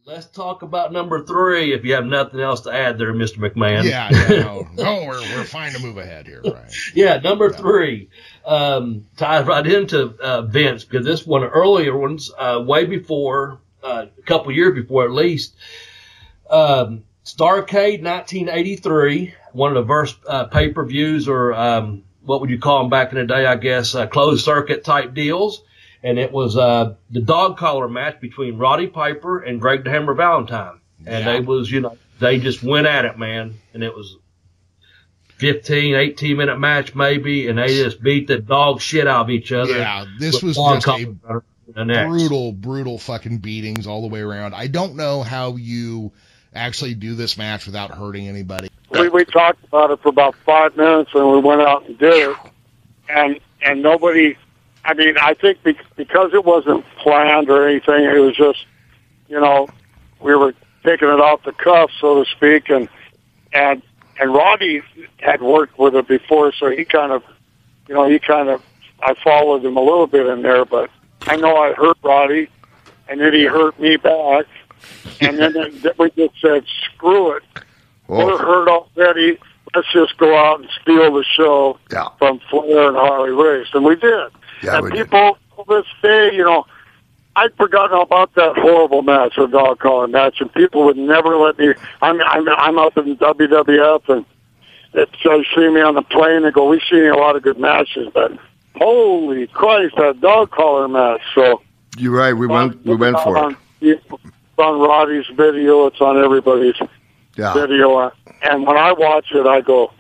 Let's talk about number 3 if you have nothing else to add there, Mr. McMahon. Yeah, no, we're fine to move ahead here, right? Yeah, number 3 ties right into Vince, because this one of the earlier ones, way before, a couple years before at least, Starrcade 1983, one of the first pay-per-views, or what would you call them back in the day, I guess, closed circuit type deals. And it was the dog collar match between Roddy Piper and Greg the Hammer Valentine. And they was, they just went at it, man. And it was 15, 18-minute match maybe, and they just beat the dog shit out of each other. Yeah, this was just a brutal fucking beatings all the way around. I don't know how you actually do this match without hurting anybody. We talked about it for about 5 minutes, and we went out and did it. And nobody... I mean, I think because it wasn't planned or anything, it was just, we were taking it off the cuff, so to speak, and Roddy had worked with it before, so he kind of, I followed him a little bit in there, but I know I hurt Roddy, and then he hurt me back, and then we just said, screw it. Whoa. We're hurt already. Let's just go out and steal the show from Flair and Harley Race, and we did. Yeah, and people to this day, I'd forgotten about that horrible match, the dog collar match, and people would never let me. I'm up in WWF, and they see me on the plane and go, "We've seen a lot of good matches, but holy Christ, that dog collar match!" So you're right. We went for it. It's on Roddy's video. It's on everybody's video, and when I watch it, I go,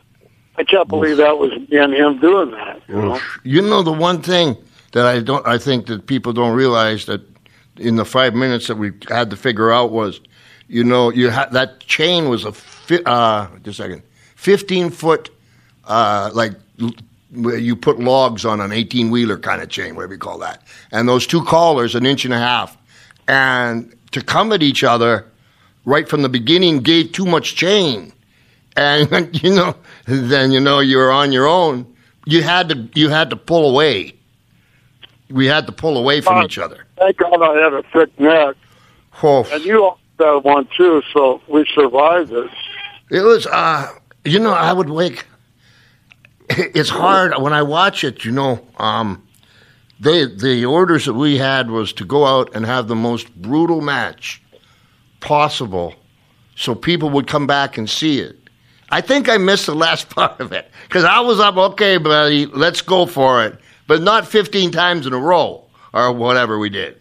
I can't believe that was me and him doing that. The one thing that I think that people don't realize that in the 5 minutes that we had to figure out was, that chain was 15-foot, like where you put logs on an 18-wheeler kind of chain, whatever you call that. And those two collars, 1.5 inches, and to come at each other right from the beginning gave too much chain. And then you're on your own. You had to pull away. We had to pull away from each other. Thank God I had a thick neck, and you had one too, so we survived it. It was, I would wake. It's hard when I watch it. The orders that we had was to go out and have the most brutal match possible, so people would come back and see it. I think I missed the last part of it because I was up, okay, buddy, let's go for it, but not 15 times in a row or whatever we did.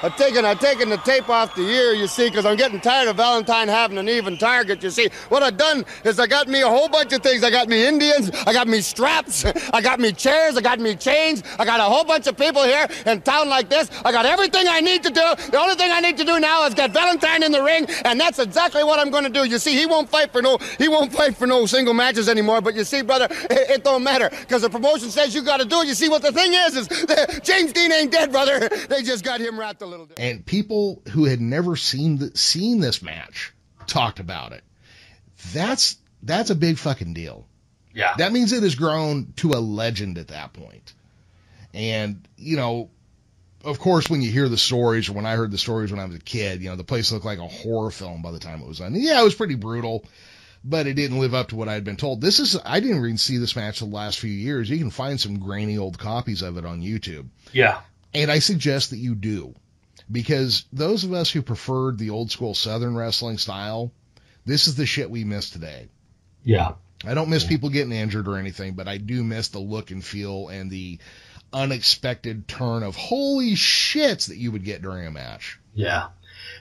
I've taken the tape off the ear, you see, because I'm getting tired of Valentine having an even target, you see. What I've done is I got me a whole bunch of things. I got me Indians, I got me straps, I got me chairs, I got me chains, I got a whole bunch of people here in town like this. I got everything I need to do. The only thing I need to do now is get Valentine in the ring, and that's exactly what I'm going to do. You see, he won't fight for no single matches anymore, but you see, brother, it don't matter, because the promotion says you got to do it. You see, what the thing is James Dean ain't dead, brother. They just got him wrapped a little bit. And people who had never seen this match talked about it. That's a big fucking deal. Yeah. That means it has grown to a legend at that point. And, of course, when you hear the stories, or when I heard the stories when I was a kid, the place looked like a horror film by the time it was done. Yeah, it was pretty brutal, but it didn't live up to what I had been told. I didn't even see this match the last few years. You can find some grainy old copies of it on YouTube. Yeah. And I suggest that you do, because those of us who preferred the old school Southern wrestling style, this is the shit we miss today. Yeah. I don't miss people getting injured or anything, but I do miss the look and feel and the unexpected turn of holy shits that you would get during a match. Yeah.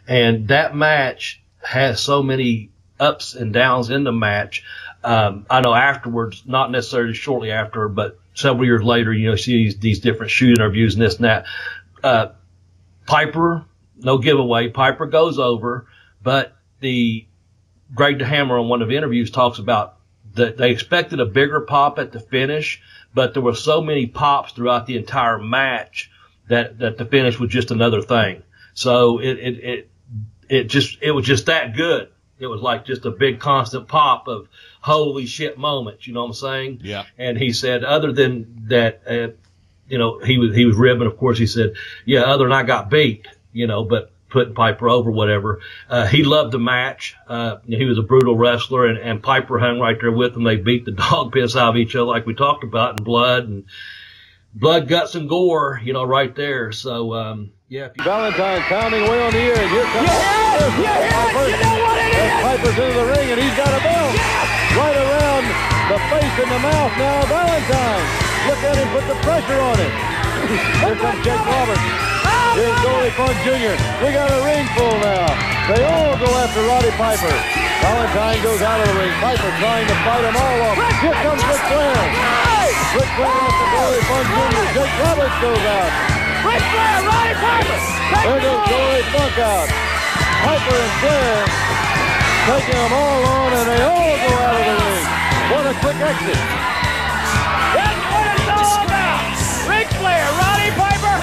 And that match has so many ups and downs in the match. I know afterwards, not necessarily shortly after, but several years later, you see these different shoot interviews and this and that. Piper, no giveaway. Piper goes over, but Greg the Hammer on one of the interviews talks about that they expected a bigger pop at the finish, but there were so many pops throughout the entire match that the finish was just another thing. So it was just that good. It was like just a big constant pop of holy shit moments. You know what I'm saying? Yeah. And he said, other than that, he was ribbing. Of course, he said, yeah, other than I got beat, but putting Piper over, whatever. He loved the match. He was a brutal wrestler, and Piper hung right there with him. They beat the dog piss out of each other, like we talked about, and blood, guts, and gore, right there. So, yeah. Valentine pounding away on the ear, and here comes Piper. And Piper's into the ring, and he's got a belt. Right around the face and the mouth now, Valentine. Look at him put the pressure on him. Here comes Jake Roberts. Here's Dory Funk Jr. We got a ring full now. They all go after Roddy Piper. Valentine goes out of the ring. Piper trying to fight them all off. Here comes Ric Flair. Ric Flair after Dory Funk Jr. Jake Roberts goes out. Ric Flair, Roddy Piper. There goes Dory Funk out. Piper and Flair taking them all on, and they all go out of the ring. What a quick exit. That's what it's all about. Ric Flair, Roddy Piper,